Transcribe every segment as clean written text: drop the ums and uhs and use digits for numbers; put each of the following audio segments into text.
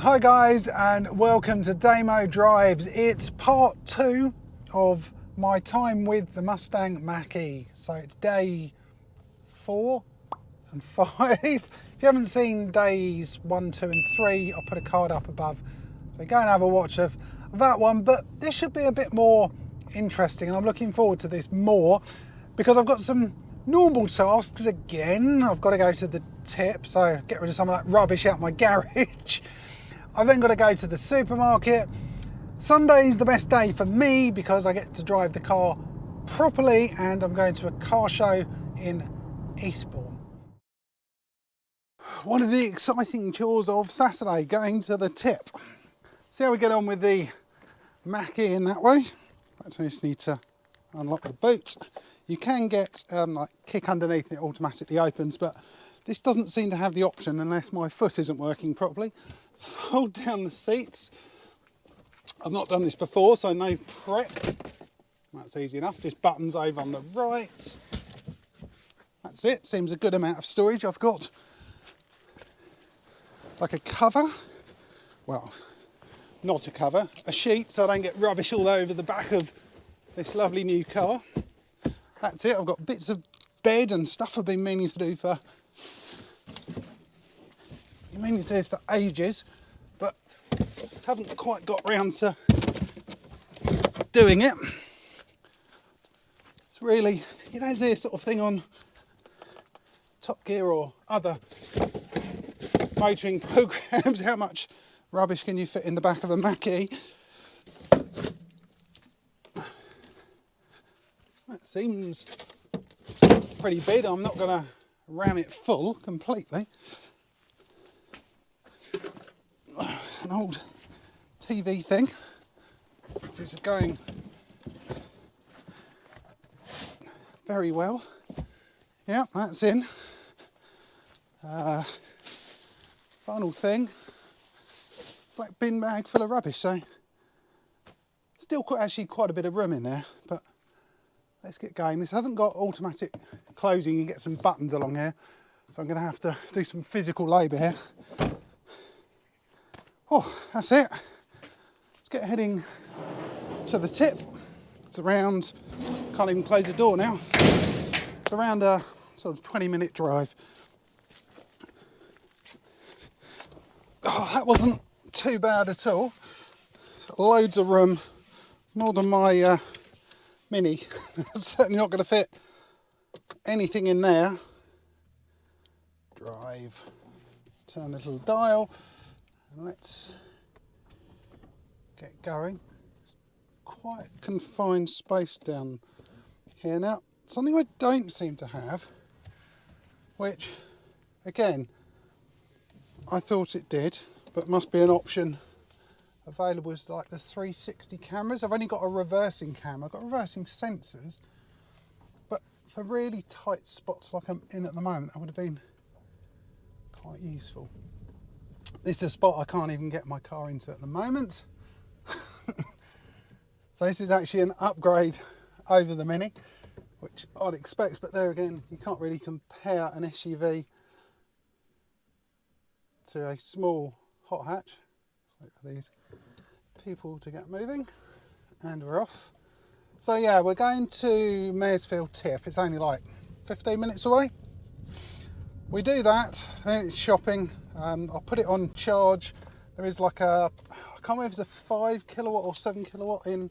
Hi guys, and welcome to Damo Drives. It's part 2 of my time with the Mustang Mach E. So it's day 4 and 5. If you haven't seen days 1, 2 and 3, I'll put a card up above. So go and have a watch of that one. But this should be a bit more interesting, and I'm looking forward to this more because I've got some normal tasks again. I've got to go to the tip, so get rid of some of that rubbish out my garage. I've then got to go to the supermarket. Sunday's the best day for me because I get to drive the car properly, and I'm going to a car show in Eastbourne. One of the exciting chores of Saturday, going to the tip. See how we get on with the Mach E in that way. I just need to unlock the boot. You can get like kick underneath and it automatically opens, but this doesn't seem to have the option unless my foot isn't working properly. Fold down the seats. I've not done this before, so no prep. That's easy enough. Just buttons over on the right. That's it. Seems a good amount of storage. I've got like a cover. Well, not a cover, a sheet, so I don't get rubbish all over the back of this lovely new car. That's it. I've got bits of bed and stuff I've been meaning to do for ages, but haven't quite got round to doing it. It's really, you know, this sort of thing on Top Gear or other motoring programs. How much rubbish can you fit in the back of a Mach E? That seems pretty big. I'm not going to ram it full completely. An old TV thing. This is going very well. Yeah, that's in. Final thing. Black bin bag full of rubbish. So still actually quite a bit of room in there, but let's get going. This hasn't got automatic closing. You can get some buttons along here, so I'm going to have to do some physical labour here. Oh, that's it. Let's get heading to the tip. It's around, can't even close the door now. It's around a sort of 20-minute drive. Oh, that wasn't too bad at all. Loads of room, more than my Mini. I'm certainly not going to fit anything in there. Drive. Turn the little dial. And let's get going. Quite a confined space down here now. Something I don't seem to have, which again I thought it did, but must be an option available, is like the 360 cameras. I've only got a reversing camera. I've got reversing sensors, but for really tight spots like I'm in at the moment, that would have been quite useful. This is a spot I can't even get my car into at the moment. So this is actually an upgrade over the Mini, which I'd expect, but there again, you can't really compare an SUV to a small hot hatch. Let's wait for these people to get moving, and we're off. So yeah, we're going to Maresfield Tip. It's only like 15 minutes away. We do that, then it's shopping. I'll put it on charge. There is like a, I can't remember if it's a 5 kilowatt or 7 kilowatt in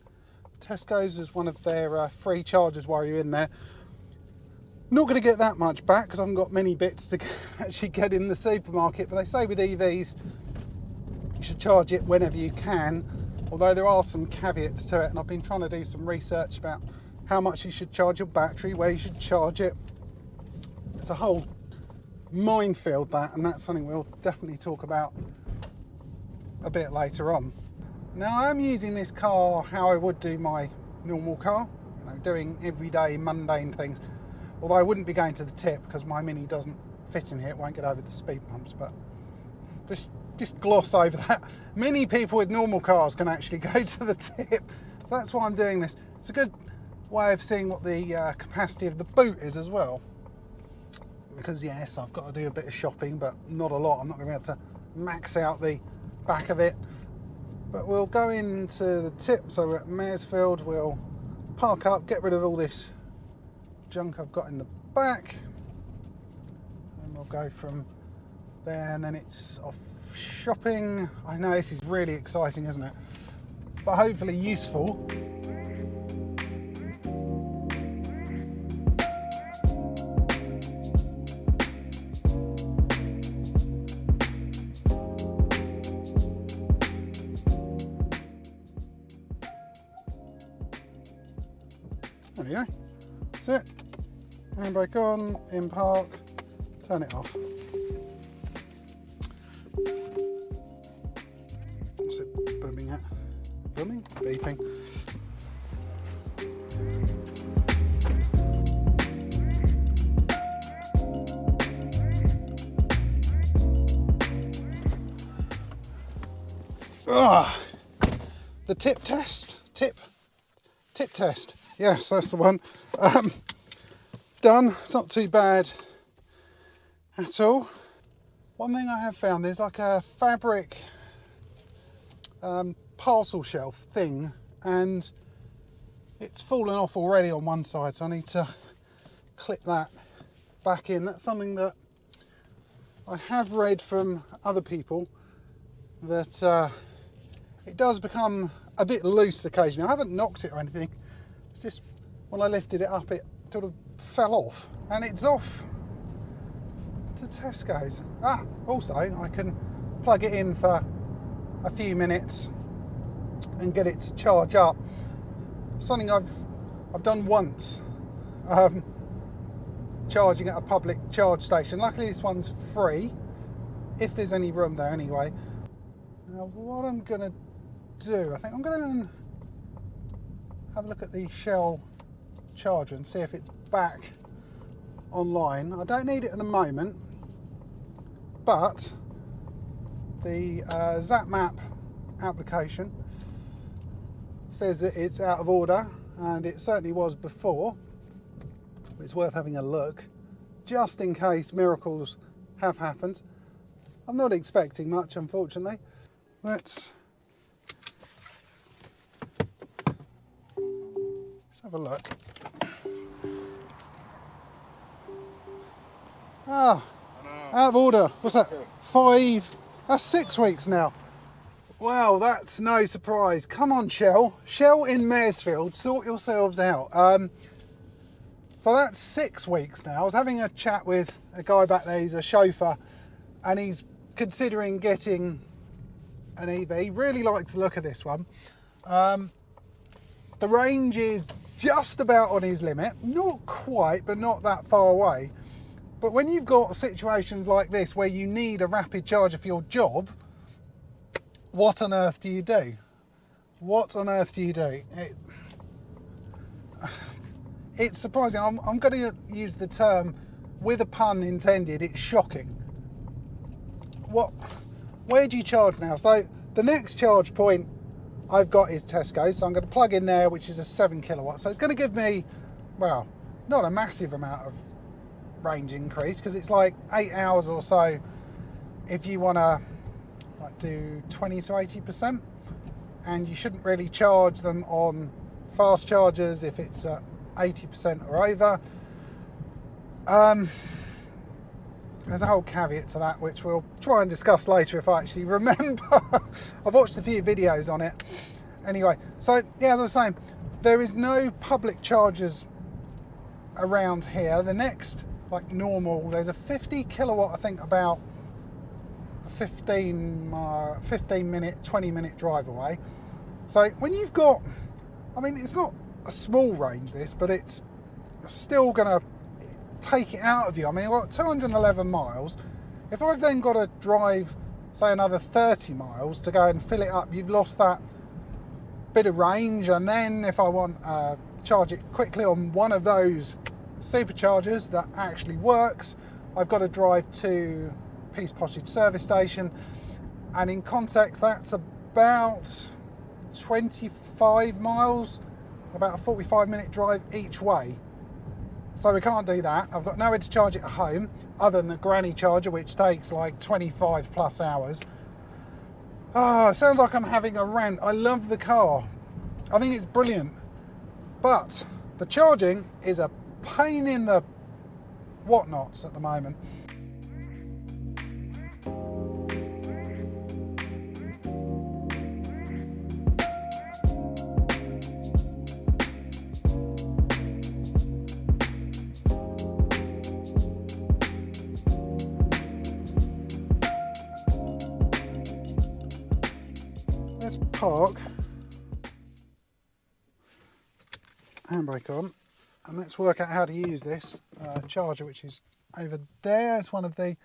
Tesco's as one of their free chargers while you're in there. Not going to get that much back because I haven't got many bits to actually get in the supermarket, but they say with EVs you should charge it whenever you can, although there are some caveats to it, and I've been trying to do some research about how much you should charge your battery, where you should charge it. It's a whole minefield, that, and that's something we'll definitely talk about a bit later on. Now, I'm using this car how I would do my normal car, you know, doing everyday mundane things, although I wouldn't be going to the tip because my Mini doesn't fit in here. It won't get over the speed bumps, but just gloss over that. Many people with normal cars can actually go to the tip, so that's why I'm doing this. It's a good way of seeing what the capacity of the boot is as well, because yes, I've got to do a bit of shopping, but not a lot. I'm not going to be able to max out the back of it. But we'll go into the tip, so we're at Maresfield, we'll park up, get rid of all this junk I've got in the back, and we'll go from there, and then it's off shopping. I know this is really exciting, isn't it? But hopefully useful. There we go. That's it. Handbrake on, in park, turn it off. What's it booming at? Booming? Beeping. The tip test. Tip test. Yes, that's the one. Done. Not too bad at all. One thing I have found, there's like a fabric parcel shelf thing, and it's fallen off already on one side, so I need to clip that back in. That's something that I have read from other people, that it does become a bit loose occasionally. I haven't knocked it or anything, it's just when I lifted it up it sort of fell off, and it's off to Tesco's. Also I can plug it in for a few minutes and get it to charge up. Something I've done once, charging at a public charge station. Luckily this one's free, if there's any room there anyway. Now what I'm gonna do, I think I'm gonna have a look at the Shell charger and see if it's back online. I don't need it at the moment, but the ZapMap application says that it's out of order, and it certainly was before. It's worth having a look just in case miracles have happened. I'm not expecting much, unfortunately. Let's have a look. Out of order. What's that? 5, that's 6 weeks now. Wow, that's no surprise. Come on, Shell. Shell in Maresfield, sort yourselves out. So that's 6 weeks now. I was having a chat with a guy back there, he's a chauffeur, and he's considering getting an EV. He really likes the look of this one. The range is just about on his limit. Not quite, but not that far away. But when you've got situations like this where you need a rapid charger for your job, what on earth do you do? What on earth do you do? It's surprising. I'm going to use the term, with a pun intended, it's shocking. Where do you charge now? So the next charge point I've got is Tesco, so I'm going to plug in there, which is a 7 kilowatt. So it's going to give me, well, not a massive amount of range increase, because it's like 8 hours or so if you want to do 20 to 80%, and you shouldn't really charge them on fast chargers if it's 80% or over. There's a whole caveat to that, which we'll try and discuss later if I actually remember. I've watched a few videos on it. Anyway, so yeah, as I was saying, there is no public chargers around here. The next, like normal, there's a 50 kilowatt, I think about a 15 minute, 20 minute drive away. So when you've got, I mean, it's not a small range this, but it's still gonna take it out of you. I mean, I've got 211 miles. If I've then got to drive, say, another 30 miles to go and fill it up, you've lost that bit of range. And then if I want to charge it quickly on one of those superchargers that actually works, I've got to drive to Peace Pottage service station, and in context that's about 25 miles, about a 45-minute drive each way. So we can't do that. I've got nowhere to charge it at home other than the granny charger, which takes like 25 plus hours. Ah, it sounds like I'm having a rant. I love the car. I think it's brilliant. But the charging is a pain in the whatnots at the moment. Let's park, handbrake on, and let's work out how to use this charger, which is over there. It's one of the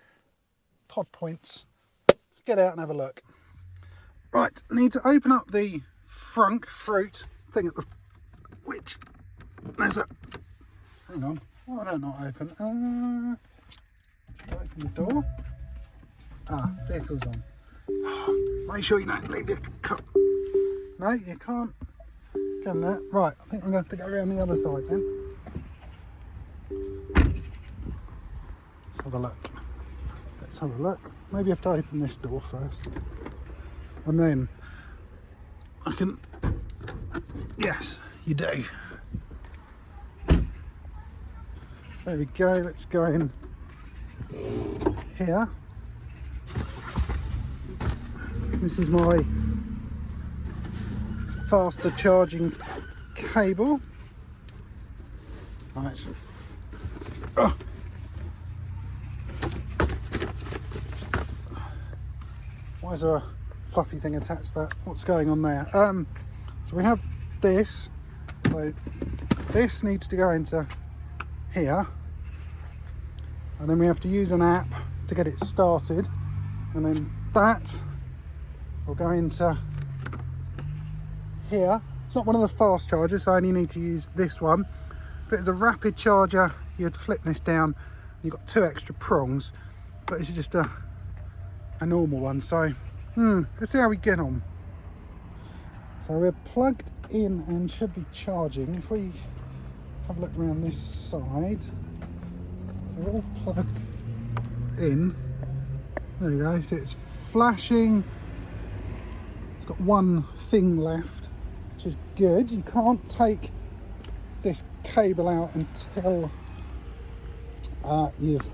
pod points. Let's get out and have a look. Right, need to open up the frunk fruit thing at the, which there's a, hang on, why don't I not open? Open the door. Ah, vehicle's on. Make sure you don't leave your cup. No, you can't get in there. Right, I think I'm going to have to go around the other side then. Let's have a look. Let's have a look. Maybe I have to open this door first. And then I can... Yes, you do. So there we go. Let's go in here. This is my faster charging cable. Right. Oh. Why is there a fluffy thing attached to that? What's going on there? So we have this. So this needs to go into here, and then we have to use an app to get it started, and then that will go into here. It's not one of the fast chargers, so I only need to use this one. If it was a rapid charger, you'd flip this down. You've got 2 extra prongs, but this is just a normal one. So let's see how we get on. So we're plugged in and should be charging. If we have a look around this side, so we're all plugged in. There we go. So it's flashing. It's got one thing left, which is good. You can't take this cable out until you've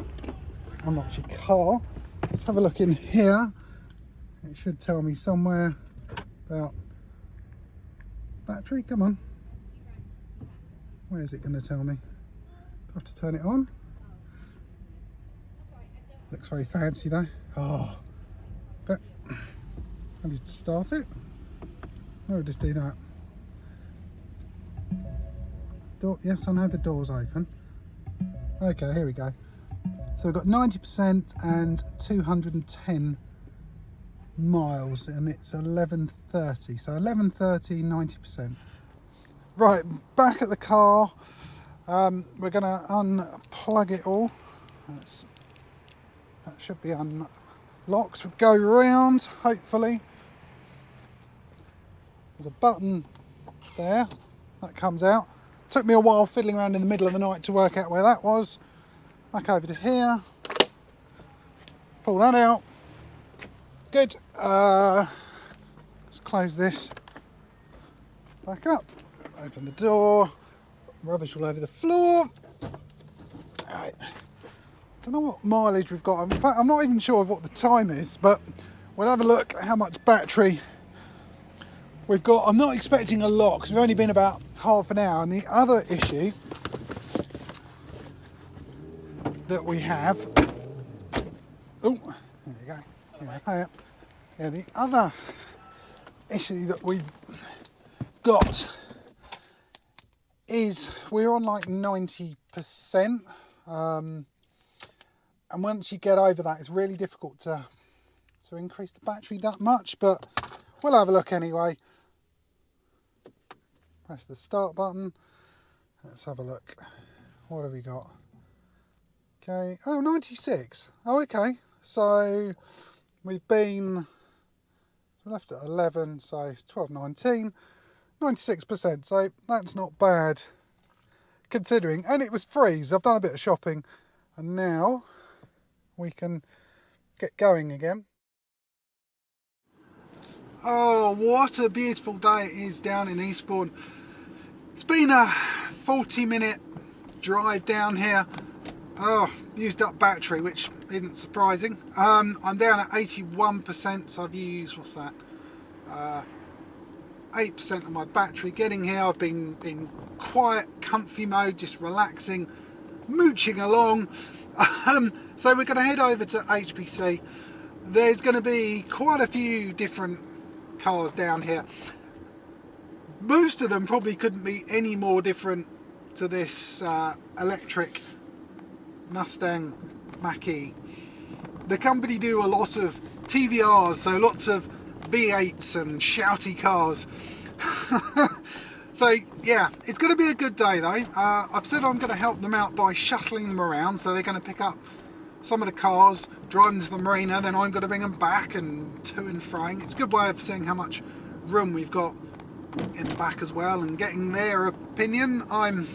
unlocked your car. Let's have a look in here. It should tell me somewhere about battery. Come on. Where is it going to tell me? Do I have to turn it on? Looks very fancy though. Oh, but I need to start it. I'll just do that. Door, yes, I know the door's open. Okay, here we go. So we've got 90% and 210 miles, and it's 11:30. So 11:30, 90%. Right, back at the car. We're going to unplug it all. That should be unlocked. We'll go round, hopefully. There's a button there that comes out. Took me a while fiddling around in the middle of the night to work out where that was. Back over to here. Pull that out. Good. Let's close this. Back up. Open the door. Rubbish all over the floor. Right. Don't know what mileage we've got. In fact, I'm not even sure of what the time is, but we'll have a look at how much battery we've got. I'm not expecting a lot because we've only been about half an hour. And the other issue that we have, oh, there you go. Yeah, the other issue that we've got is we're on like 90%. And once you get over that, it's really difficult to increase the battery that much, but we'll have a look anyway. Press the start button. Let's have a look. What have we got? Okay, oh, 96. Oh, okay. So we've been, we left at 11, so it's 12.19, 96%. So that's not bad considering. And it was free, so I've done a bit of shopping, and now we can get going again. Oh, what a beautiful day it is down in Eastbourne. It's been a 40-minute drive down here. Oh, used up battery, which isn't surprising. I'm down at 81%, so I've used, what's that? 8% of my battery getting here. I've been in quiet, comfy mode, just relaxing, mooching along. So we're going to head over to HPC. There's going to be quite a few different cars down here. Most of them probably couldn't be any more different to this electric Mustang Mach E. The company do a lot of TVRs, so lots of V8s and shouty cars. So yeah, it's going to be a good day though. I've said I'm going to help them out by shuttling them around, so they're going to pick up some of the cars, drive them to the marina, then I'm going to bring them back and to and froing. It's a good way of seeing how much room we've got in the back as well and getting their opinion. I'm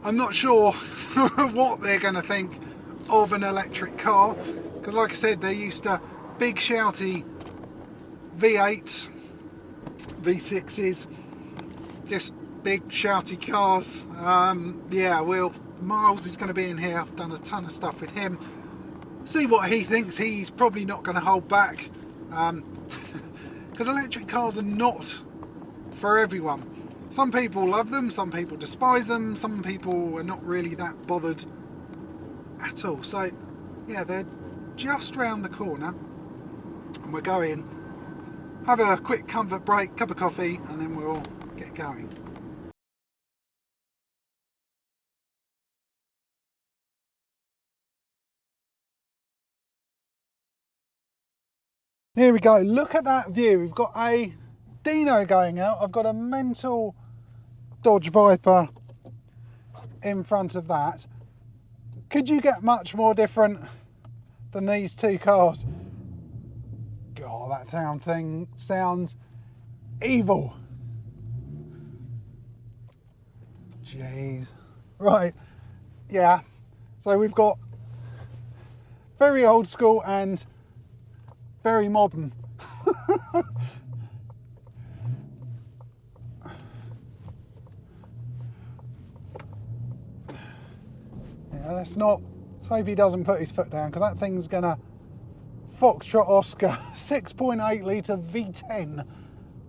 not sure what they're going to think of an electric car, because like I said, they're used to big shouty V8s, V6s, just big shouty cars. Yeah, Miles is going to be in here. I've done a ton of stuff with him. See what he thinks. He's probably not going to hold back, because electric cars are not for everyone. Some people love them, some people despise them, some people are not really that bothered at all. So yeah, they're just round the corner and we're going, have a quick comfort break, cup of coffee, and then we'll get going. Here we go, look at that view. We've got a Dino going out. I've got a mental Dodge Viper in front of that. Could you get much more different than these two cars? God, that thing sounds evil. Jeez. Right, yeah. So we've got very old school and very modern. Yeah, let's hope he doesn't put his foot down, because that thing's gonna Foxtrot Oscar 6.8 litre V10.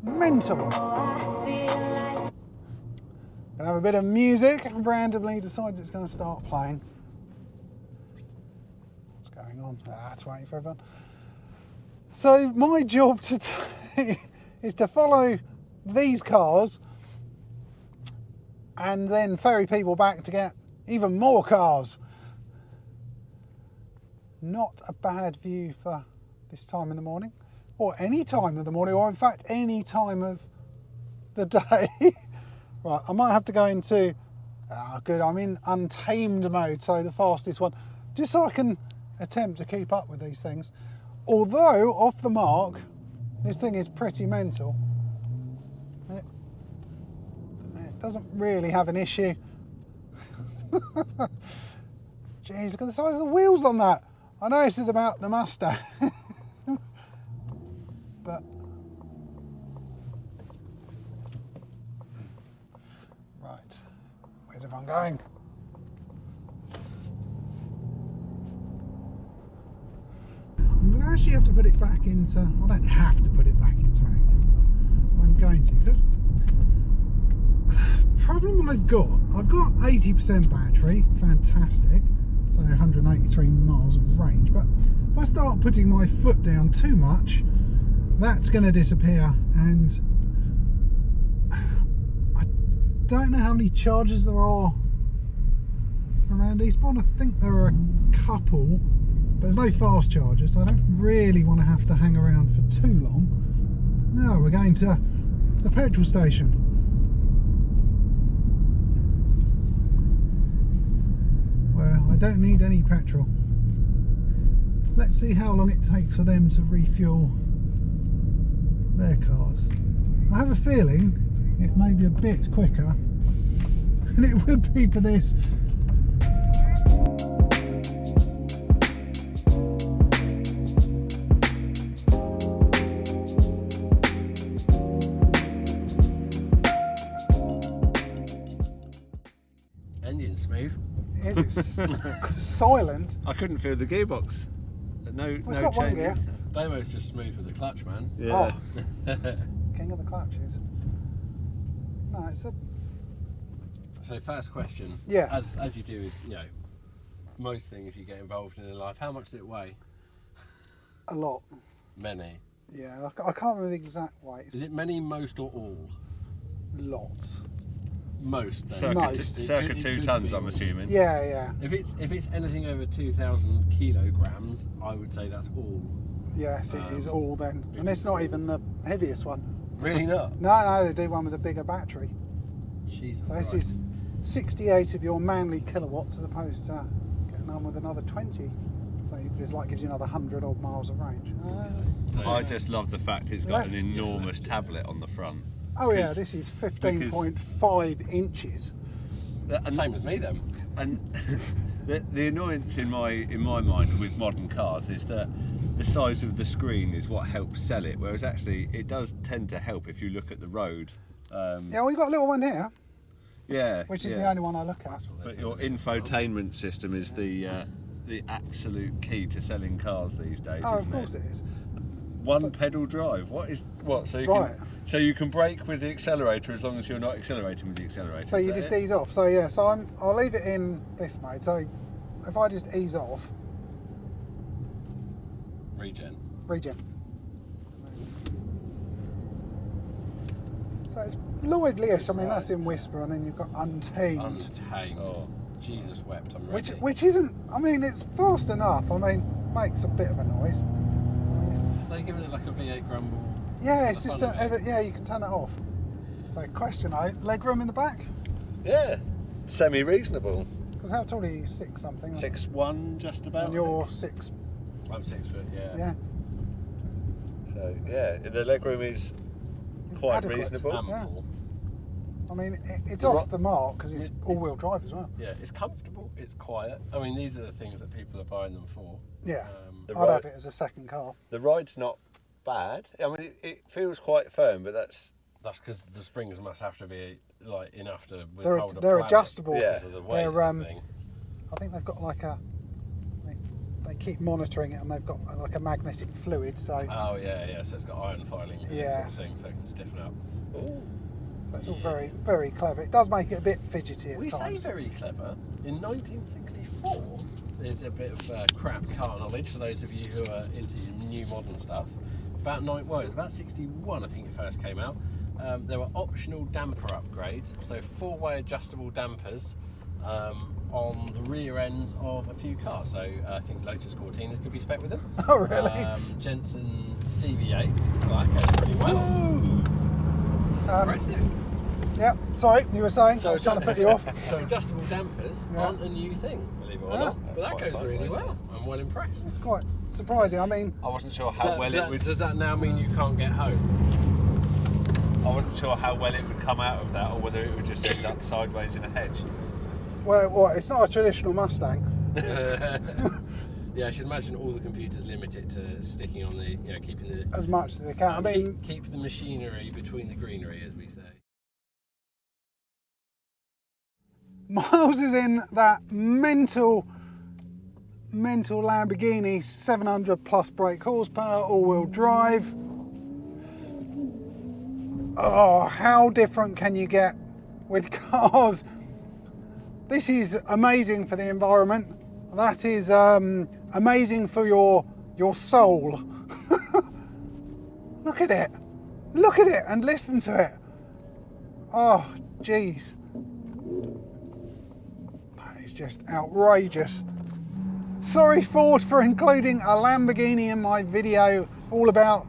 Mental. Gonna have a bit of music and randomly decides it's gonna start playing. What's going on? It's waiting for everyone. So my job today is to follow these cars and then ferry people back to get even more cars. Not a bad view for this time in the morning, or any time of the morning, or in fact any time of the day. Right, I might have to go into, good, I'm in untamed mode, so the fastest one, just so I can attempt to keep up with these things. Although, off the mark, this thing is pretty mental. It doesn't really have an issue. Jeez, look at the size of the wheels on that. I know this is about the Mustang. But, right, where's everyone going? I'm going to actually have to put it back into, I don't have to put it back into active, but I'm going to, because the problem I've got 80% battery, fantastic, so 183 miles of range, but if I start putting my foot down too much, that's going to disappear, and I don't know how many chargers there are around Eastbourne. I think there are a couple, but there's no fast chargers, so I don't really want to have to hang around for too long. Now we're going to the petrol station. Well, I don't need any petrol. Let's see how long it takes for them to refuel their cars. I have a feeling it may be a bit quicker than it would be for this. silent. I couldn't feel the gearbox. No, Well, it's no got one change. gear. Damo's just smooth with the clutch, man. Yeah. Oh. King of the clutches. No, it's a... So first question. Yes. As you do with, most things you get involved in life, how much does it weigh? A lot. Many. Yeah, I can't remember the exact weight. Is it many, most, or all? Lots. Most. Then. Circa, Most. circa It 2 could tons, be I'm all. assuming. Yeah. If it's anything over 2,000 kilograms, I would say that's all. Yes, it is all then. it And it's is not all. even the heaviest one. Really not? No, they do one with a bigger battery. Jesus So this Christ. is 68 of your manly kilowatts as opposed to getting on with another 20. So this gives you another 100 odd miles of range. So, I just love the fact it's got an Left. enormous tablet on the front. Oh yeah, Because- this is 15.5 inches. And, same as me then. and the annoyance in my mind with modern cars is that the size of the screen is what helps sell it, whereas actually it does tend to help if you look at the road. Yeah, we've got a little one here, Yeah. which is yeah. the only one I look at. But your infotainment system is the absolute key to selling cars these days, Oh, of isn't course it? it is. One pedal drive. So you Right. so you can brake with the accelerator as long as you're not accelerating with the accelerator. So is you that just it? ease off. So yeah, so I'll leave it in this mode. So if I just ease off, Regen. regen. So it's lively-ish. I mean, that's in Whisper, and then you've got Untamed. Untamed. Oh. Jesus wept, I'm ready. Which isn't, I mean, it's fast enough. I mean, makes a bit of a noise. Have they given it like a V8 grumble? Yeah, for it's the just, fun of it? yeah, you can turn it off. So question though, leg room in the back? Yeah. Semi-reasonable. Because how tall are you? 6 something? 6'1", just about. And I you're think. 6, I'm 6 foot, yeah. yeah. So yeah, the legroom is It's quite adequate. reasonable. Ample. I mean, it's The off ro- the mark because it's all-wheel drive as well. Yeah, it's comfortable, it's quiet. I mean, these are the things that people are buying them for. Yeah, The I'd have ri- it as a second car. The ride's not bad. I mean, it feels quite firm, but that's That's because the springs must have to be enough to They're, withhold a they're planet adjustable. Yeah. because of the weight They're, of the thing. I think they've got like a. They keep monitoring it, and they've got like a magnetic fluid. So, Oh yeah, so it's got iron filings and that Yeah. sort of thing, so it can stiffen up. so it's all very, very clever. It does make it a bit fidgety at We say times. very clever. In 1964, there's a bit of crap car knowledge for those of you who are into new modern stuff. It was about 61, I think it first came out. There were optional damper upgrades, so 4-way adjustable dampers on the rear ends of a few cars. So I think Lotus Cortinas could be spec with them. Oh, really? Jensen CV8, well, that goes pretty well. It's impressive. Yeah. Sorry, you were saying. I So was trying to put you off. So adjustable dampers Yeah. aren't a new thing, believe it or Yeah. not. But that That's goes quite really sideways, well. I'm well impressed. It's quite surprising. I mean, I wasn't sure how Does that now mean you can't get home? I wasn't sure how well it would come out of that, or whether it would just end up sideways in a hedge. well, it's not a traditional Mustang. Yeah, I should imagine all the computers limit it to sticking on the, keeping the. As much as they can. I mean, keep the machinery between the greenery, as we say. Miles is in that mental Lamborghini 700 plus brake horsepower, all-wheel drive. Oh, how different can you get with cars? This is amazing for the environment. That is amazing for your soul. Look at it. Look at it and listen to it. Oh, geez. That is just outrageous. Sorry, Ford, for including a Lamborghini in my video all about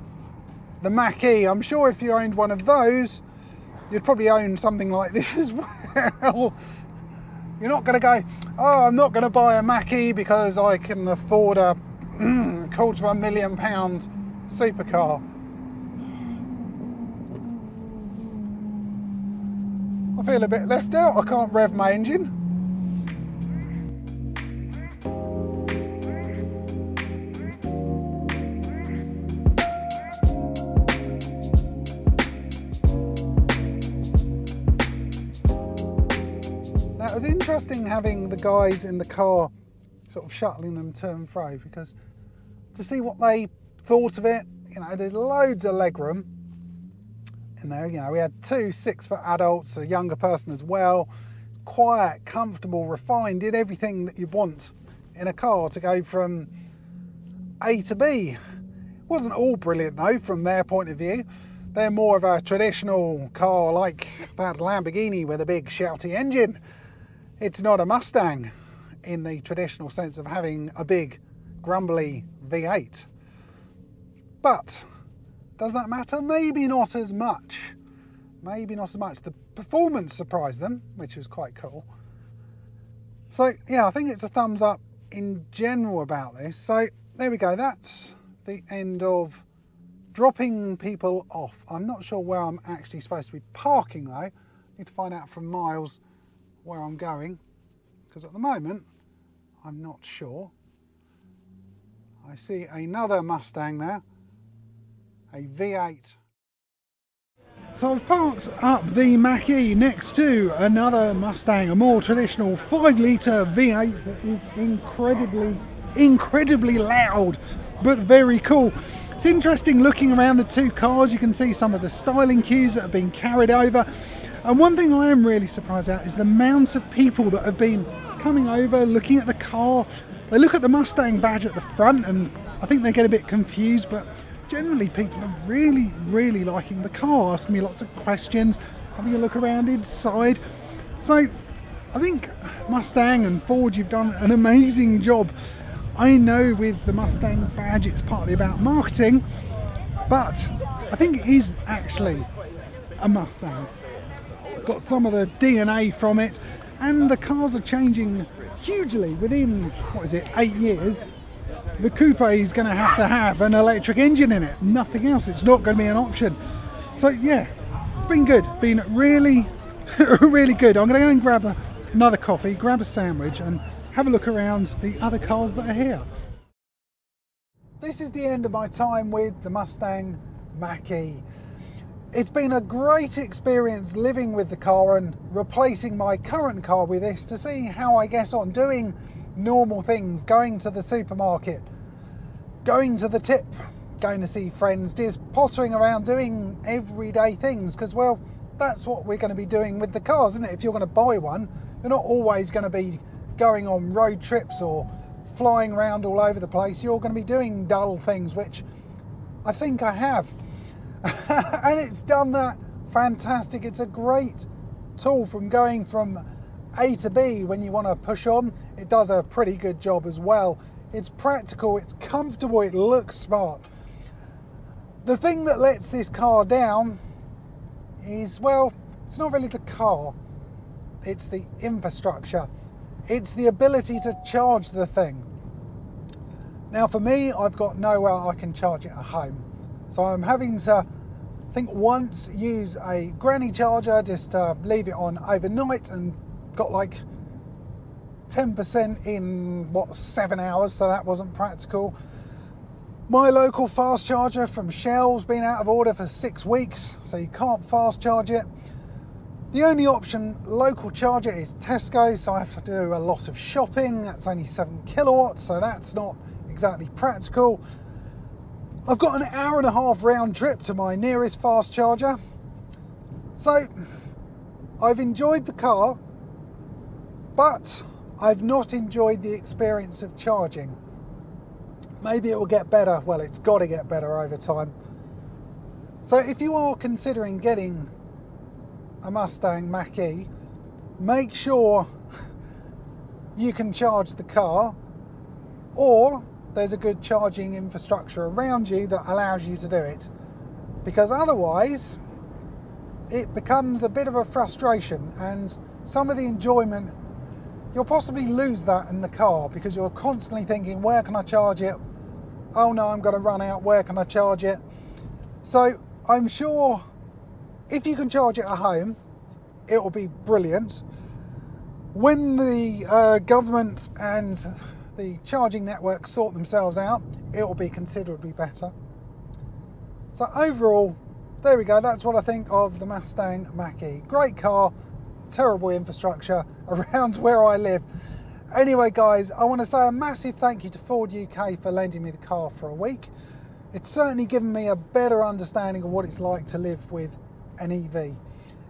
the Mach E. I'm sure if you owned one of those, you'd probably own something like this as well. You're not going to go, oh, I'm not going to buy a Mach E because I can afford a £250,000 supercar. I feel a bit left out. I can't rev my engine. Now, It's interesting having the guys in the car sort of shuttling them to and fro, because to see what they thought of it, you know, there's loads of legroom in there. You know, we had 2 6-foot adults, a younger person as well. It's quiet, comfortable, refined, did everything that you want in a car to go from A to B. It wasn't all brilliant though from their point of view. They're more of a traditional car like that Lamborghini with a big shouty engine. It's not a Mustang in the traditional sense of having a big grumbly V8. But does that matter? Maybe not as much. Maybe not as much. The performance surprised them, which was quite cool. So yeah, I think it's a thumbs up in general about this. So there we go, that's the end of dropping people off. I'm not sure where I'm actually supposed to be parking though. Need to find out from Miles where I'm going, because at the moment I'm not sure. I see another Mustang there, a V8. So I've parked up the Mach E next to another Mustang, a more traditional 5-litre V8 that is incredibly loud, but very cool. It's interesting looking around the two cars. You can see some of the styling cues that have been carried over. And one thing I am really surprised at is the amount of people that have been coming over, looking at the car. They look at the Mustang badge at the front and I think they get a bit confused, but generally people are really liking the car, asking me lots of questions, having a look around inside. So I think Mustang and Ford, you've done an amazing job. I know with the Mustang badge it's partly about marketing, but I think it is actually a Mustang. It's got some of the DNA from it, and the cars are changing hugely. Within, 8 years, the coupe is going to have an electric engine in it, nothing else. It's not going to be an option. So yeah, it's been good, been really good. I'm going to go and grab another coffee, grab a sandwich and have a look around the other cars that are here. This is the end of my time with the Mustang Mach E. It's been a great experience living with the car and replacing my current car with this to see how I get on doing normal things, going to the supermarket, going to the tip, going to see friends, just pottering around doing everyday things, because well, that's what we're going to be doing with the cars, isn't it? If you're going to buy one, you're not always going to be going on road trips or flying around all over the place. You're going to be doing dull things, which I think I have. And it's done that fantastic. It's a great tool from going from A to B when you want to push on. It does a pretty good job as well. It's practical, it's comfortable, it looks smart. The thing that lets this car down is, well, it's not really the car, it's the infrastructure. It's the ability to charge the thing. Now for me, I've got nowhere I can charge it at home. So I'm having to, I think once, use a granny charger just to leave it on overnight, and got like 10% in, 7 hours, so that wasn't practical. My local fast charger from Shell's been out of order for 6 weeks, so you can't fast charge it. The only option local charger is Tesco, so I have to do a lot of shopping. That's only 7 kilowatts, so that's not exactly practical. I've got an hour-and-a-half round trip to my nearest fast charger. So I've enjoyed the car, but I've not enjoyed the experience of charging. Maybe it will get better. Well, it's got to get better over time. So if you are considering getting a Mustang Mach E, make sure you can charge the car, or there's a good charging infrastructure around you that allows you to do it, because otherwise it becomes a bit of a frustration, and some of the enjoyment, you'll possibly lose that in the car because you're constantly thinking, where can I charge it? Oh no, I'm going to run out, where can I charge it? So I'm sure if you can charge it at home, it will be brilliant. When the government and the charging networks sort themselves out, it will be considerably better. So overall, there we go. That's what I think of the Mustang Mach E. Great car, terrible infrastructure around where I live. Anyway guys, I want to say a massive thank you to Ford UK for lending me the car for a week. It's certainly given me a better understanding of what it's like to live with an EV.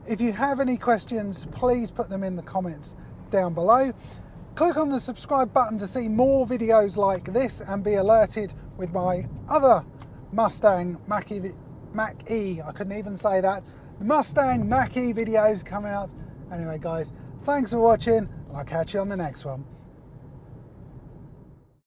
If you have any questions, please put them in the comments down below. Click on the subscribe button to see more videos like this and be alerted with my other Mustang Mach E, I couldn't even say that, the Mustang Mach E videos come out. Anyway guys, thanks for watching and I'll catch you on the next one.